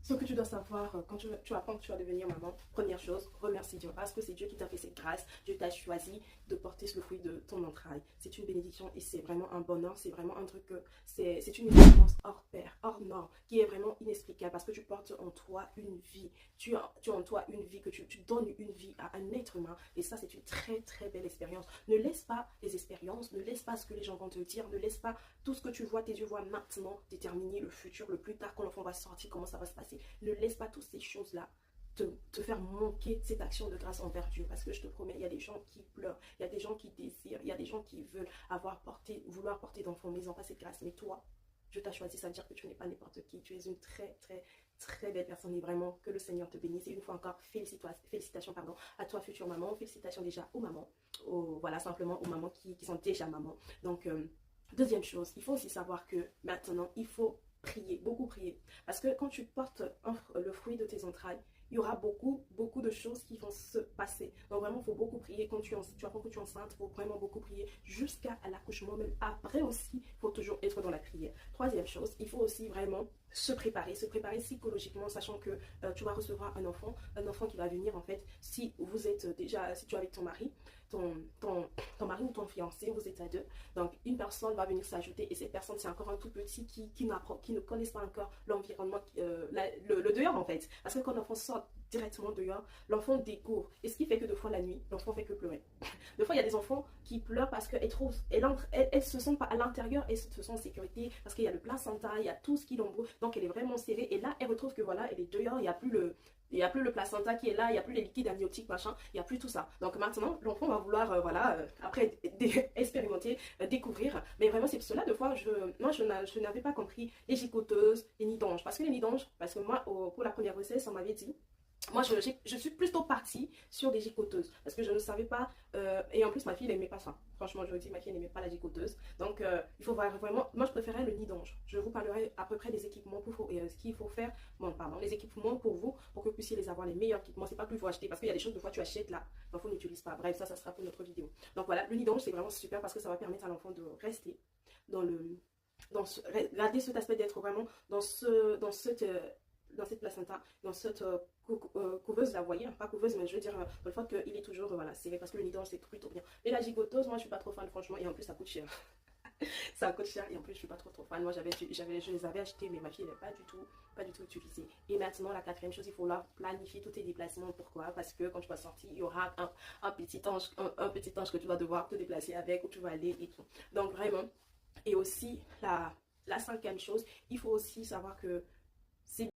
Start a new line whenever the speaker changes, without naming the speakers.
Ce que tu dois savoir quand tu apprends que tu vas devenir maman, première chose, remercie Dieu parce que c'est Dieu qui t'a fait cette grâce. Dieu t'a choisi de porter le fruit de ton entraille. C'est une bénédiction et c'est vraiment un bonheur. C'est vraiment un truc, c'est une expérience hors pair, hors norme, qui est vraiment inexplicable parce que tu portes en toi une vie. Tu as en toi une vie, que tu donnes une vie à un être humain. Et ça, c'est une très, très belle expérience. Ne laisse pas les expériences, ne laisse pas ce que les gens vont te dire, ne laisse pas tout ce que tu vois, tes yeux voient maintenant déterminer le futur, le plus tard quand l'enfant va sortir, comment ça va se passer. Ne laisse pas toutes ces choses-là te faire manquer cette action de grâce envers Dieu. Parce que je te promets, il y a des gens qui pleurent, il y a des gens qui désirent, il y a des gens qui veulent vouloir porter d'enfants, mais ils n'ont pas cette grâce. Mais toi, je t'ai choisi, ça veut dire que tu n'es pas n'importe qui. Tu es une très, très, très belle personne et vraiment que le Seigneur te bénisse. Et une fois encore, félicitations à toi, future maman. Félicitations déjà aux mamans. Voilà, simplement aux mamans qui sont déjà mamans. Donc, deuxième chose, il faut aussi savoir que maintenant, il faut prier, beaucoup prier. Parce que quand tu portes le fruit de tes entrailles, il y aura beaucoup, beaucoup de choses qui vont se passer. Donc vraiment, il faut beaucoup prier. Quand tu apprends que tu es enceinte, il faut vraiment beaucoup prier jusqu'à l'accouchement. Même après aussi, il faut toujours être dans la prière. Troisième chose, il faut aussi vraiment se préparer psychologiquement, sachant que tu vas recevoir un enfant qui va venir en fait, si vous êtes déjà, si tu es avec ton mari, ton mari ou ton fiancé, vous êtes à deux, donc une personne va venir s'ajouter et cette personne c'est encore un tout petit qui ne connaissent pas encore l'environnement, le dehors en fait, parce que quand l'enfant sort directement dehors, l'enfant découvre et ce qui fait que deux fois la nuit, l'enfant fait que pleurer. Des fois il y a des enfants qui pleurent parce qu'elles se sentent pas à l'intérieur et se sentent en sécurité parce qu'il y a le placenta, il y a tout ce qui l'embrouille, donc elle est vraiment serrée et là elle retrouve que voilà, elle est dehors, il n'y a plus le placenta qui est là, il n'y a plus les liquides amniotiques, machin, il n'y a plus tout ça. Donc maintenant, l'enfant va vouloir, après expérimenter, découvrir. Mais vraiment, c'est pour cela, deux fois, moi, je n'avais pas compris les gicoteuses, les nidanges. Parce que les nidanges, parce que moi, pour la première grossesse, on m'avait dit, moi, je suis plutôt partie sur des gicoteuses parce que je ne savais pas. Et en plus, ma fille n'aimait pas ça. Franchement, je vous dis, ma fille n'aimait pas la gicoteuse. Donc, il faut voir vraiment. Moi, je préférais le nid d'ange. Je vous parlerai à peu près des équipements ce qu'il faut faire. Bon, pardon, les équipements pour vous, pour que vous puissiez les avoir les meilleurs équipements. C'est pas que vous acheter parce qu'il y a des choses, de fois, tu achètes là. L'enfant n'utilise pas. Bref, ça sera pour notre vidéo. Donc, voilà, le nid d'ange, c'est vraiment super parce que ça va permettre à l'enfant de rester dans le. Garder cet aspect d'être vraiment dans cette placenta, dans cette couveuse, la voyez, pas couveuse, mais je veux dire, le fait qu'il est toujours, voilà, serré, parce que le nid d'ange, c'est plutôt bien. Et la gigoteuse, moi, je suis pas trop fan, franchement, et en plus, ça coûte cher. Ça coûte cher, et en plus, je suis pas trop fan. Moi, je les avais achetés, mais ma fille n'est pas du tout utilisée. Et maintenant, la quatrième chose, il faut leur planifier tous tes déplacements. Pourquoi? Parce que quand tu vas sortir, il y aura un petit ange que tu vas devoir te déplacer avec, où tu vas aller et tout. Donc, vraiment, et aussi, la cinquième chose, il faut aussi savoir que c'est